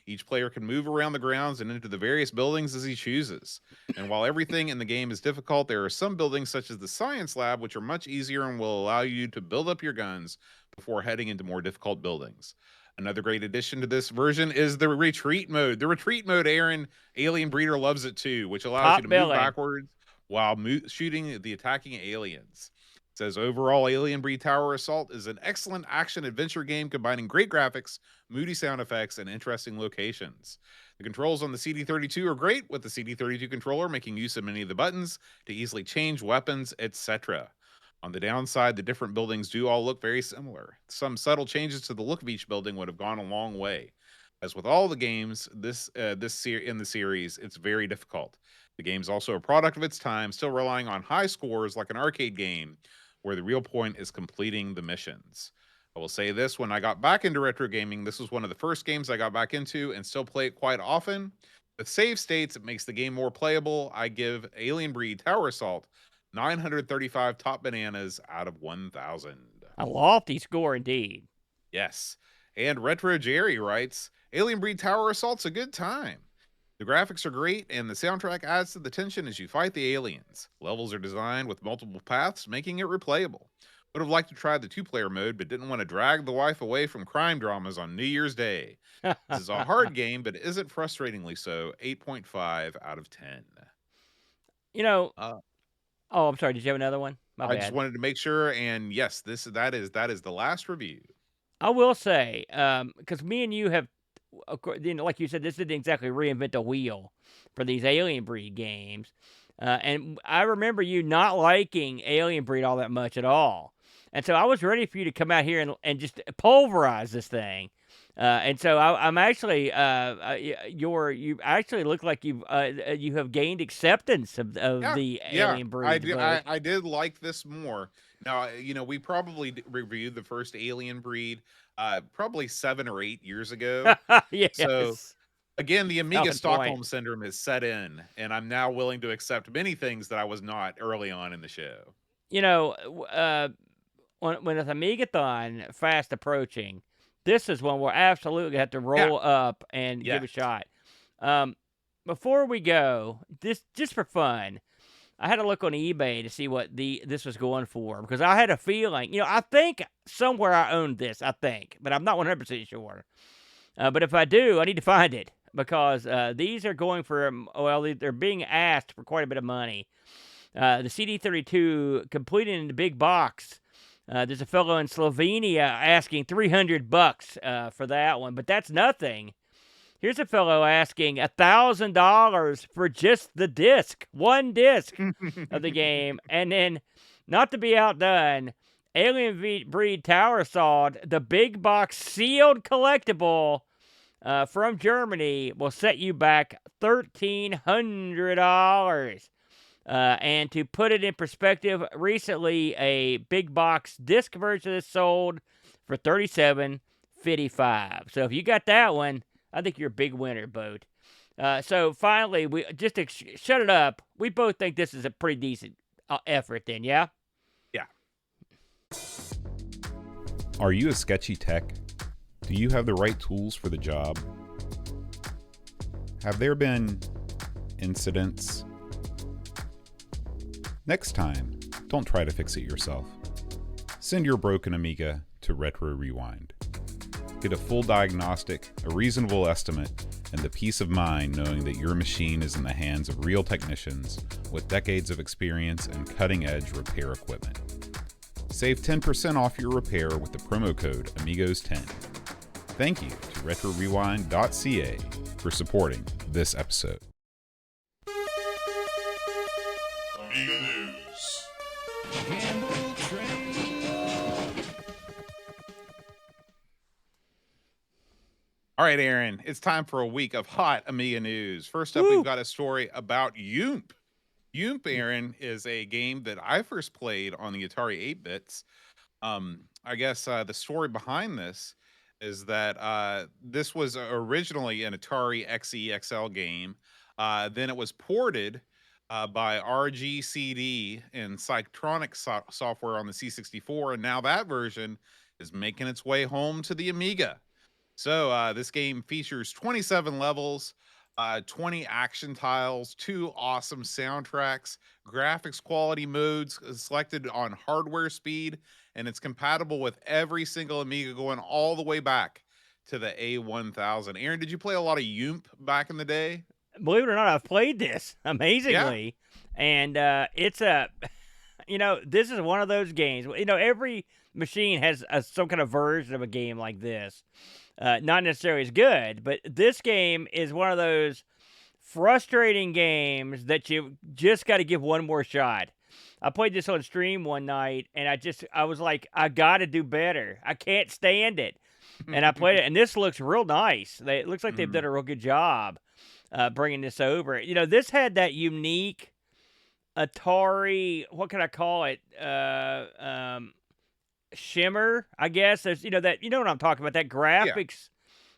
Each player can move around the grounds and into the various buildings as he chooses. And while everything in the game is difficult, there are some buildings, such as the science lab, which are much easier and will allow you to build up your guns before heading into more difficult buildings. Another great addition to this version is the retreat mode. The retreat mode, Aaron, Alien Breeder loves it too, which allows you Top to move billing. backwards while shooting the attacking aliens. It says overall, Alien Breed Tower Assault is an excellent action adventure game combining great graphics, moody sound effects, and interesting locations. The controls on the CD32 are great, with the CD32 controller making use of many of the buttons to easily change weapons, etc. On the downside, the different buildings do all look very similar. Some subtle changes to the look of each building would have gone a long way. As with all the games in the series, it's very difficult. The game's also a product of its time, still relying on high scores like an arcade game, where the real point is completing the missions. I will say this, when I got back into retro gaming, this was one of the first games I got back into and still play it quite often. With save states, it makes the game more playable. I give Alien Breed Tower Assault 935 top bananas out of 1,000. A lofty score indeed. Yes. And Retro Jerry writes, Alien Breed Tower Assault's a good time. The graphics are great, and the soundtrack adds to the tension as you fight the aliens. Levels are designed with multiple paths, making it replayable. Would have liked to try the two-player mode, but didn't want to drag the wife away from crime dramas on New Year's Day. This is a hard game, but it isn't frustratingly so. 8.5 out of 10. You know, Uh, oh, I'm sorry. Did you have another one? My I just bad. wanted to make sure, and yes, that is the last review. I will say, because me and you have, of course, like you said, this didn't exactly reinvent the wheel for these Alien Breed games. And I remember you not liking Alien Breed all that much at all. And so I was ready for you to come out here and just pulverize this thing. And so I'm actually, you actually look like you have gained acceptance of Yeah, the yeah, Alien Breeds, both. I did like this more. Now, we probably reviewed the first Alien Breed, probably 7 or 8 years ago. So, Yes. again, the Amiga Valid point. Stockholm syndrome has set in, and I'm now willing to accept many things that I was not early on in the show. You know, when it's Amigathon fast approaching, this is one we'll absolutely have to Yeah, roll up and give yes. a shot. Um, Before we go, this just for fun, I had to look on eBay to see what this was going for because I had a feeling, I think somewhere I owned this, I think, but I'm not 100% sure. But if I do, I need to find it because these are going for, well, they're being asked for quite a bit of money. The CD32 completed in the big box. There's a fellow in Slovenia asking $300 for that one, but that's nothing. Here's a fellow asking $1,000 for just the disc, one disc of the game, and then, not to be outdone, Alien Breed Tower Assault, the big box sealed collectible from Germany, will set you back $1,300. And to put it in perspective, recently a big box disc version is sold for $37.55. So if you got that one, I think you're a big winner, Boat. So finally, we just to shut it up. We both think this is a pretty decent effort, then, yeah. Yeah. Are you a sketchy tech? Do you have the right tools for the job? Have there been incidents? Next time, don't try to fix it yourself. Send your broken Amiga to Retro Rewind. Get a full diagnostic, a reasonable estimate, and the peace of mind knowing that your machine is in the hands of real technicians with decades of experience and cutting-edge repair equipment. Save 10% off your repair with the promo code Amigos10. Thank you to RetroRewind.ca for supporting this episode. Amiga News. All right, Aaron, it's time for a week of hot Amiga news. First up, Woo! we've got a story about Yoomp. Yoomp, Aaron, is a game that I first played on the Atari 8-bits. I guess the story behind this is that this was originally an Atari XE XL game. Then it was ported by RGCD and Cyctronic software on the C64, and now that version is making its way home to the Amiga. So this game features 27 levels, 20 action tiles, 2 awesome soundtracks, graphics quality modes selected on hardware speed, and it's compatible with every single Amiga going all the way back to the A1000. Aaron, did you play a lot of Yoomp back in the day? Believe it or not, I've played this Yeah. amazingly, and it's a, this is one of those games. Every machine has some kind of version of a game like this. Not necessarily as good, but this game is one of those frustrating games that you just got to give one more shot. I played this on stream one night, and I was like, I got to do better. I can't stand it. And I played it, and this looks real nice. It looks like they've done a real good job bringing this over. This had that unique Atari, what can I call it? Shimmer, I guess. There's, that, what I'm talking about, that graphics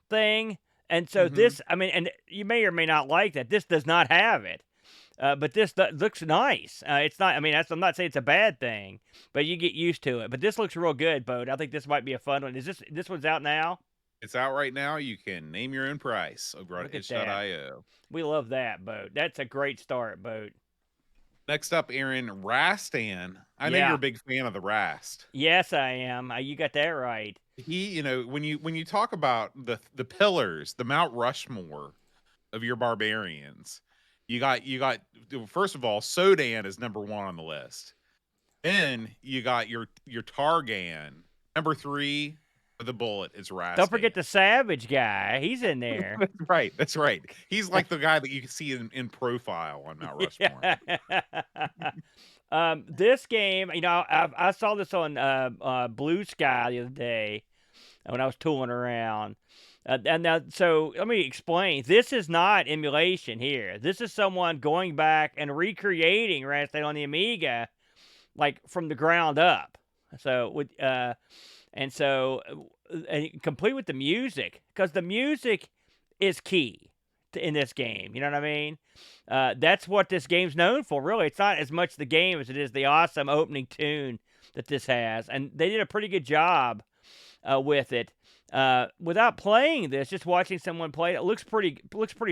thing. And so this, and you may or may not like that. This does not have it. But this looks nice. It's not, I'm not saying it's a bad thing, but you get used to it. But this looks real good, Bode. I think this might be a fun one. Is this one's out now? It's out right now. You can name your own price over on itch.io. We love that, Bode. That's a great start, Bode. Next up, Aaron, Rastan. I know you're a big fan of the Rast. Yes, I am. You got that right. He, when you talk about the pillars, the Mount Rushmore of your barbarians, you got first of all, Sodan is number 1 on the list. Then you got your Targan. Number 3 with the bullet is Rastan. Don't forget the Savage guy. He's in there. That's right. He's like the guy that you can see in profile on Mount Rushmore. This game, I saw this on Blue Sky the other day when I was tooling around. So let me explain. This is not emulation here. This is someone going back and recreating Rastan on the Amiga, like from the ground up. So and complete with the music, because the music is key in this game. You know what I mean? That's what this game's known for, really. It's not as much the game as it is the awesome opening tune that this has. And they did a pretty good job with it. Without playing this, just watching someone play it, looks pretty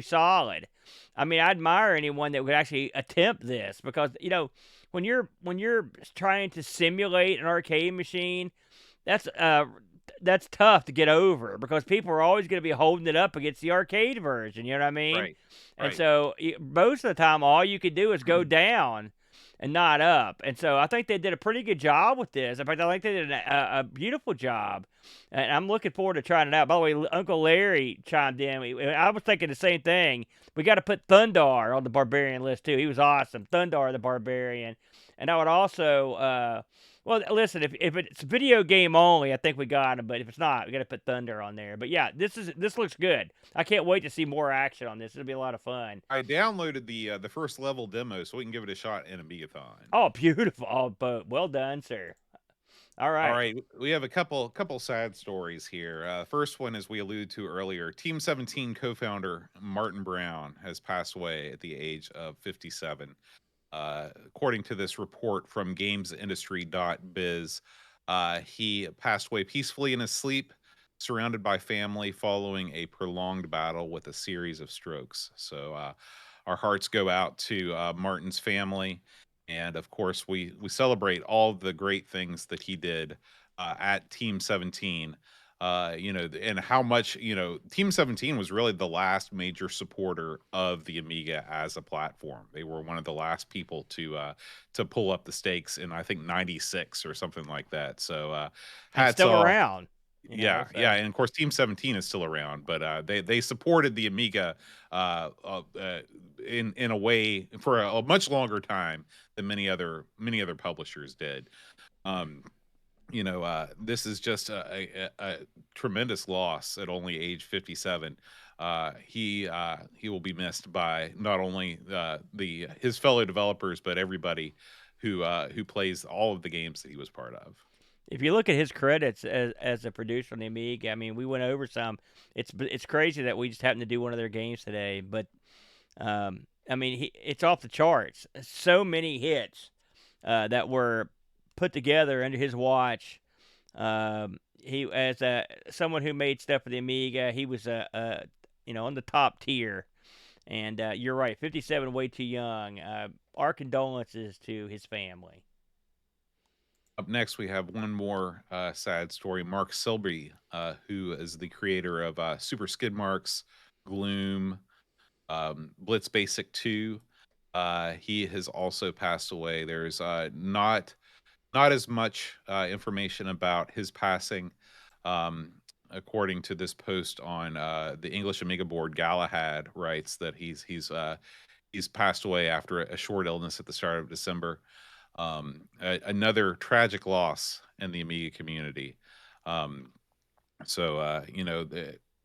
solid. I admire anyone that would actually attempt this, because, when you're trying to simulate an arcade machine, that's tough to get over, because people are always going to be holding it up against the arcade version. You know what I mean? Right. And so most of the time, all you can do is go down and not up. And so I think they did a pretty good job with this. In fact, I think they did a beautiful job. And I'm looking forward to trying it out. By the way, Uncle Larry chimed in. I was thinking the same thing. We got to put Thundar on the Barbarian list, too. He was awesome. Thundar the Barbarian. And I would also... well, listen, if it's video game only, I think we got him. But if it's not, we got to put Thunder on there. But yeah, this looks good. I can't wait to see more action on this. It'll be a lot of fun. I downloaded the first level demo so we can give it a shot in Amigathon. Oh, beautiful! Oh, well done, sir. All right. We have a couple sad stories here. First one, as we alluded to earlier, Team 17 co-founder Martin Brown has passed away at the age of 57. According to this report from gamesindustry.biz, he passed away peacefully in his sleep, surrounded by family, following a prolonged battle with a series of strokes. So our hearts go out to Martin's family. And of course, we celebrate all the great things that he did at Team 17. And how much, Team 17 was really the last major supporter of the Amiga as a platform. They were one of the last people to pull up the stakes in, I think, 96 or something like that. So hats still off. around. Yeah, and of course Team 17 is still around, but they supported the Amiga in a way for a much longer time than many other publishers did. This is just a tremendous loss at only age 57. He will be missed by not only his fellow developers, but everybody who plays all of the games that he was part of. If you look at his credits as a producer on the Amiga, we went over some. It's crazy that we just happened to do one of their games today, but I mean, it's off the charts. So many hits that were put together under his watch. He, as someone who made stuff for the Amiga, he was on the top tier. And you're right, 57, way too young. Our condolences to his family. Up next, we have one more sad story. Mark Silby, who is the creator of Super Skid Marks, Gloom, Blitz Basic 2. He has also passed away. There's not as much information about his passing. According to this post on the English Amiga board, Galahad writes that he's passed away after a short illness at the start of December. Another tragic loss in the Amiga community.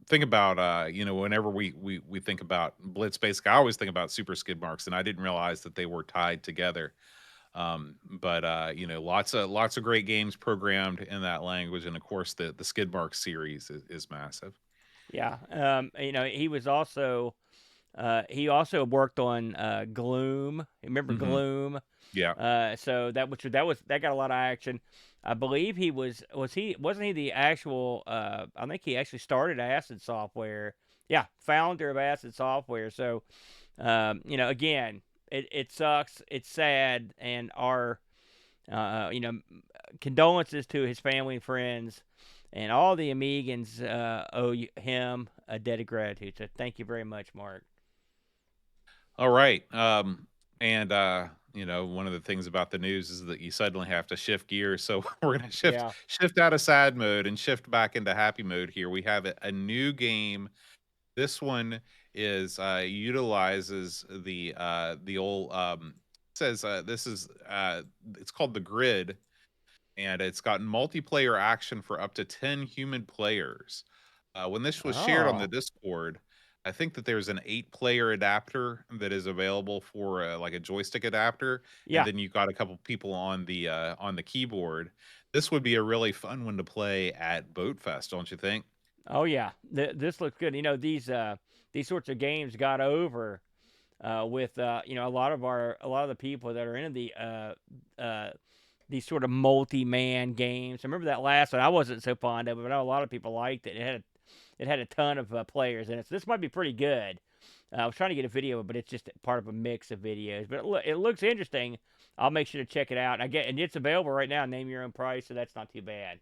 Think about whenever we think about Blitz Basic, I always think about Super Skid Marks, and I didn't realize that they were tied together. Lots of great games programmed in that language, and of course the Skid Marks series is massive. Yeah, he was also he also worked on Gloom. Remember Gloom? Yeah. So that got a lot of action. I believe wasn't he the actual? I think he actually started Acid Software. Yeah, founder of Acid Software. So, again, it sucks. It's sad, and our condolences to his family and friends, and all the Amigans owe him a debt of gratitude. So thank you very much, Mark. All right. One of the things about the news is that you suddenly have to shift gears. So we're going to shift out of sad mode and shift back into happy mode here. We have a new game. This one utilizes the old it's called The Grid, and it's got multiplayer action for up to 10 human players. When this was shared on the Discord, I think that there's an 8-player adapter that is available for like a joystick adapter. Yeah. And then you've got a couple people on the keyboard. This would be a really fun one to play at Boat Fest, don't you think? Oh yeah, this looks good. These sorts of games got over with a lot of the people that are into these sort of multi-man games. I remember that last one. I wasn't so fond of it, but I know a lot of people liked it. It had a ton of players in it. So this might be pretty good. I was trying to get a video, but it's just part of a mix of videos. But it looks interesting. I'll make sure to check it out. And it's available right now. Name your own price, so that's not too bad.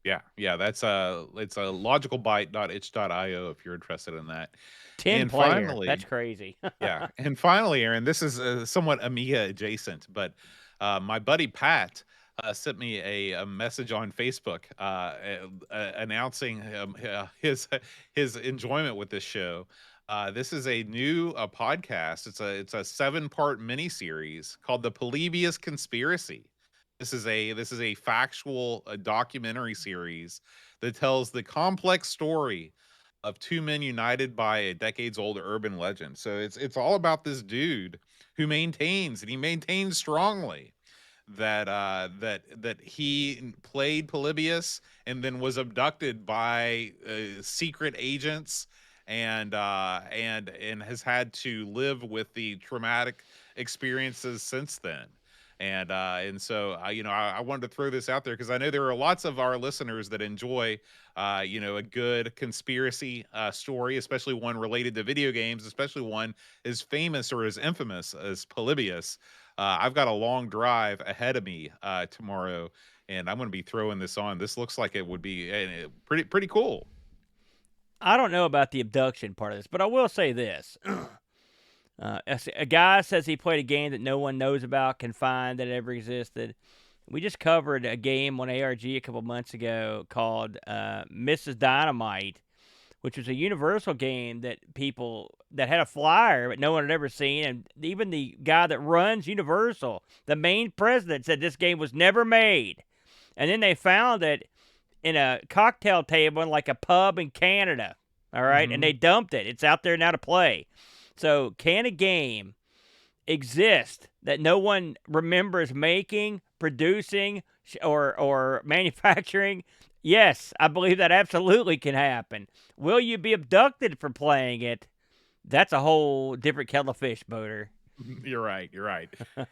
Yeah. That's it's a logicalbyte.itch.io if you're interested in that. 10 player. Finally, that's crazy. Yeah. And finally, Aaron, this is somewhat Amiga adjacent, but my buddy Pat sent me a message on Facebook announcing his enjoyment with this show. This is a new podcast. It's a 7-part miniseries called The Polybius Conspiracy. This is a factual documentary series that tells the complex story of two men united by a decades-old urban legend. So it's all about this dude who maintains strongly that he played Polybius and then was abducted by secret agents and has had to live with the traumatic experiences since then. And so I wanted to throw this out there because I know there are lots of our listeners that enjoy a good conspiracy story, especially one related to video games, especially one as famous or as infamous as Polybius. I've got a long drive ahead of me tomorrow, and I'm going to be throwing this on. This looks like it would be pretty cool. I don't know about the abduction part of this, but I will say this. A guy says he played a game that no one knows about, can find that it ever existed. We just covered a game on ARG a couple months ago called Mrs. Dynamite, which was a Universal game that had a flyer, but no one had ever seen. And even the guy that runs Universal, the main president, said this game was never made. And then they found it in a cocktail table in like a pub in Canada. All right. Mm-hmm. And they dumped it. It's out there now to play. So can a game exist that no one remembers making, producing, or manufacturing? Yes, I believe that absolutely can happen. Will you be abducted for playing it? that's a whole different kettle of fish, Boater. You're right.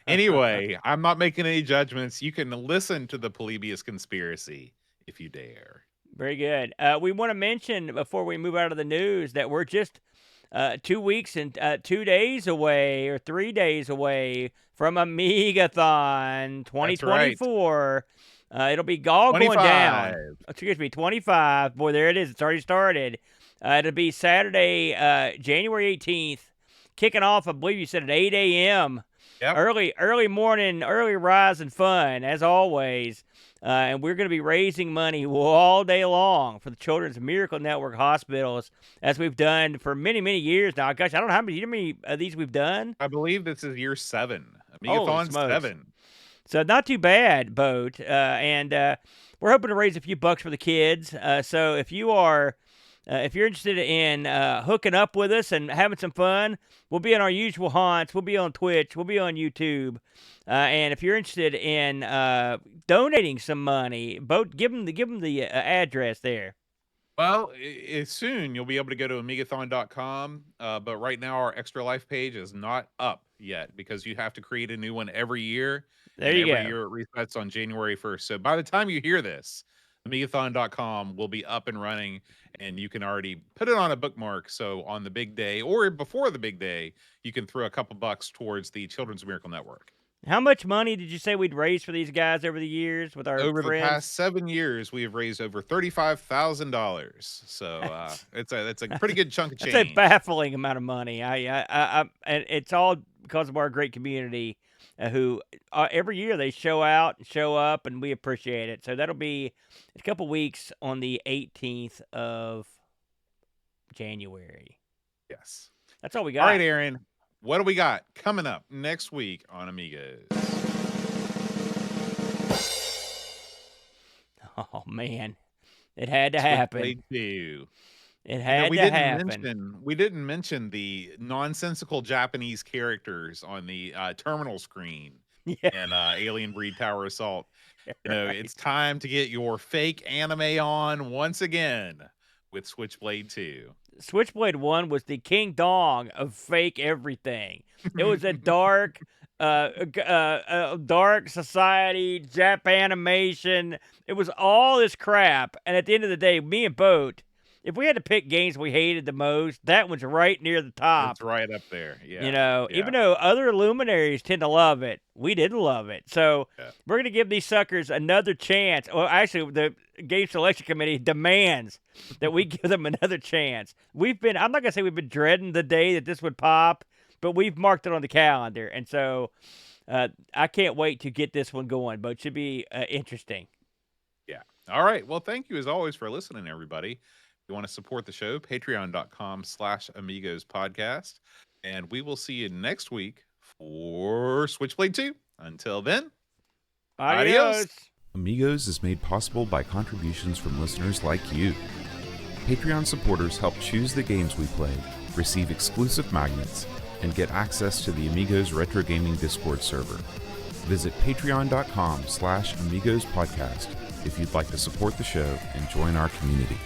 Anyway, I'm not making any judgments. You can listen to the Polybius Conspiracy if you dare. Very good. We want to mention before we move out of the news that we're just 2 weeks and 2 days away or 3 days away from Amigathon 2024. It'll be all 25. going down. Excuse me, 25. Boy, there it is. It's already started. It'll be Saturday, January 18th, kicking off, I believe you said at 8 a.m. Yep. Early morning, early rise and fun, as always. And we're going to be raising money all day long for the Children's Miracle Network hospitals, as we've done for many, many years now. Gosh, I don't know how many of these we've done. I believe this is year 7. Amigathon 7. So not too bad, Boat. And we're hoping to raise a few bucks for the kids. So if you are... if you're interested in hooking up with us and having some fun, we'll be on our usual haunts. We'll be on Twitch. We'll be on YouTube. And if you're interested in donating some money, give them the address there. Well, soon you'll be able to go to Amigathon.com. But right now our Extra Life page is not up yet because you have to create a new one every year. There you go. Every year it resets on January 1st. So by the time you hear this, Amigathon.com will be up and running, and you can already put it on a bookmark. So on the big day or before the big day, you can throw a couple bucks towards the Children's Miracle Network. How much money did you say we'd raised for these guys over the years with our Over friends? the past 7 years, we have raised over $35,000. So it's a pretty good chunk of change. That's a baffling amount of money. And it's all because of our great community, who every year they show out and show up, and we appreciate it. So that'll be a couple weeks on the 18th of January. Yes. That's all we got. All right, Aaron. What do we got coming up next week on Amigos? Oh, man. It had to happen. Switchblade 2. It had to happen. We didn't mention the nonsensical Japanese characters on the terminal screen in Alien Breed Tower Assault. Right. It's time to get your fake anime on once again with Switchblade 2. Switchblade 1 was the King Dong of fake everything. It was a dark society, Japanimation. It was all this crap. And at the end of the day, me and Boat, if we had to pick games we hated the most, that one's right near the top. It's right up there. Yeah. Even though other luminaries tend to love it, we didn't love it. So we're going to give these suckers another chance. Well, actually, the Game Selection Committee demands that we give them another chance. I'm not going to say we've been dreading the day that this would pop, but we've marked it on the calendar. And so I can't wait to get this one going, but it should be interesting. Yeah. All right. Well, thank you as always for listening, everybody. If you want to support the show, patreon.com/Amigos podcast. And we will see you next week for Switchblade 2. Until then, adios. Amigos is made possible by contributions from listeners like you. Patreon supporters help choose the games we play, receive exclusive magnets, and get access to the Amigos Retro Gaming Discord server. Visit patreon.com/Amigos podcast if you'd like to support the show and join our community.